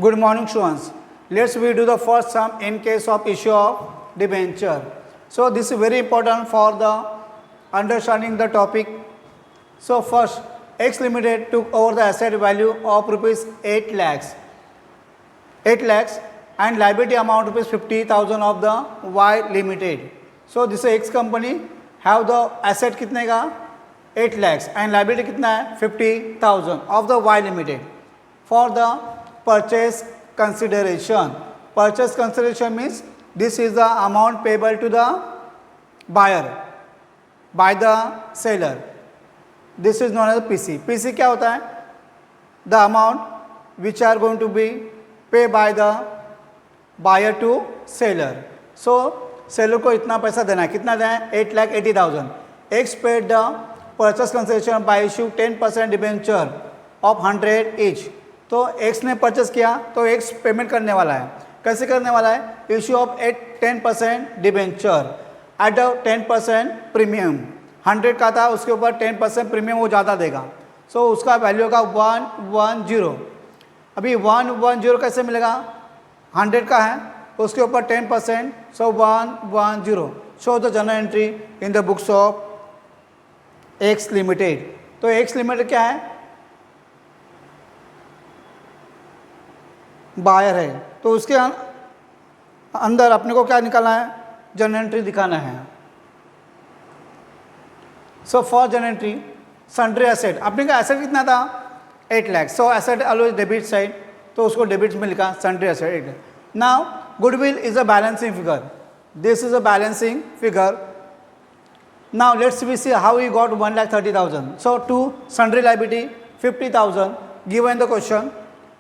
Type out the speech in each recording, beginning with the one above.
Good morning, students. Let's we do the first sum in case of issue of debenture. So this is very important for the understanding the topic. So first, X Limited took over the asset value of rupees 8 lakhs, and liability amount rupees 50,000 of the Y Limited. So this X company have the asset कितने का 8 lakhs and liability कितना है 50,000 of the Y Limited for the purchase consideration. Purchase consideration means this is the amount payable to the buyer by the seller. This is known as PC. PC क्या होता है? The amount which are going to be paid by the buyer to seller. So seller को इतना पैसा देना है, कितना देना है 8,80,000. X paid the purchase consideration by issue 10% debenture of 100 each. तो X ने परचेस किया तो X पेमेंट करने वाला है. कैसे करने वाला है? Issue of 10% debenture at 10% premium. 100 का था, उसके ऊपर 10% प्रीमियम वो ज़्यादा देगा. सो उसका वैल्यू होगा 110. अभी 110 कैसे मिलेगा? 100 का है, उसके ऊपर 10%, सो 110. Show the general entry in the books of X limited. तो X लिमिटेड क्या है? बायर है, तो उसके अंदर अपने को क्या निकालना है? जनरल एंट्री दिखाना है. So for journal entry sundry asset, अपने का एसेट कितना था 8 lakh. So asset always debit side, तो उसको डेबिट में लिखा sundry asset 8 lakh. Now goodwill is a balancing figure. This is a balancing figure. Now let's we see how we got 1,30,000. So to sundry liability 50,000 given the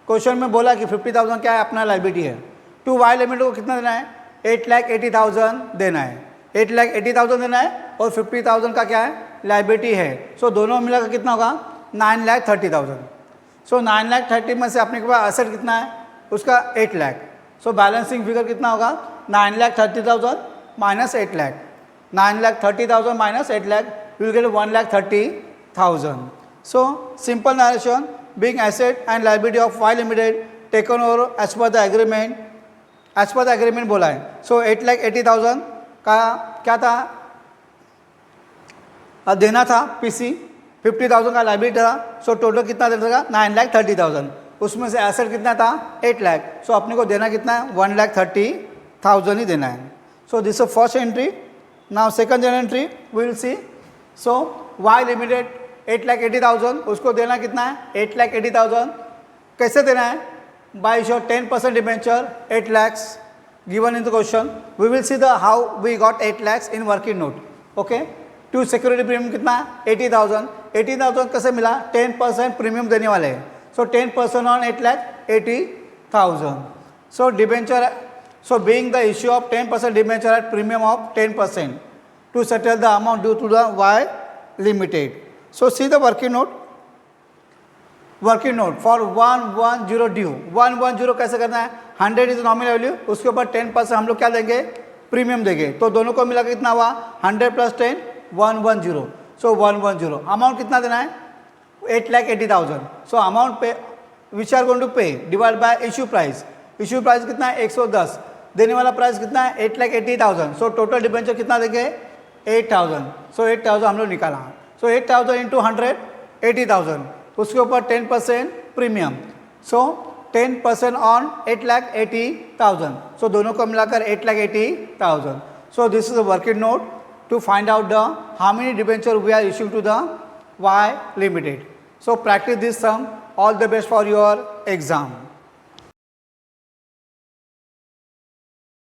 question में बोला कि 50,000 क्या है? अपना लाइबिलिटी है. टू वाई लिमिट को कितना देना है? 8,80,000 देना है. 8,80,000 देना है और 50,000 का क्या है? लाइबिलिटी है. सो दोनों मिलाकर कितना होगा? 9,30,000. सो 9,30,000 में से अपने के पास एसेट कितना है? उसका 8 लाख. सो बैलेंसिंग फिगर कितना होगा? 9,30,000 minus 8 lakh. 9,30,000 minus 8 lakh, you will get 1,30,000. So simple narration. Being asset and liability of Y Limited taken over as per the agreement बोला है. So 8,80,000 का क्या था? देना था PC. 50,000 का लाइबिलिटी था. सो टोटल कितना दे देगा? 9,30,000. उसमें से एसेट कितना था? 8 लाख. सो अपने को देना कितना है? 1,30,000 ही देना है. So this is first entry. Now second journal entry we will see. So Y Limited 8,80,000, उसको देना कितना है? 8,80,000. कैसे देना है? By issue 10% debenture 8 lakhs given in the question. We will see the how we got 8 lakhs इन working note. Okay. To security premium कितना? 80,000. 80,000 कैसे मिला? 10% प्रीमियम देने वाले हैं. So 10% on 8,80,000. So debenture, so being the issue of 10% debenture at premium of 10% to settle the amount due to the Y Limited. So see the working note. Working note for 110 due. 110 कैसे करना है? 100 is nominal value, उसके ऊपर 10% हम लोग क्या देंगे? Premium देंगे. तो दोनों को मिला कितना हुआ? 100 + 10 110. सो 110 अमाउंट कितना देना है? 8,80,000. सो अमाउंट पे विच आर गोइंग टू पे divide by issue price. Issue price कितना है? 110. देने वाला प्राइस कितना है? 8,80,000. सो टोटल डिबेंचर कितना देंगे? 8,000. सो 8,000 हम लोग निकाला. सो 8,000 इंटू 100 80,000, उसके ऊपर 10% प्रीमियम. So 10% on 8,80,000. सो दोनों को मिलाकर 8,80,000. So this is a working note to find out the how many debenture we are issuing to the Y Limited. So practice this sum. All the best for your exam.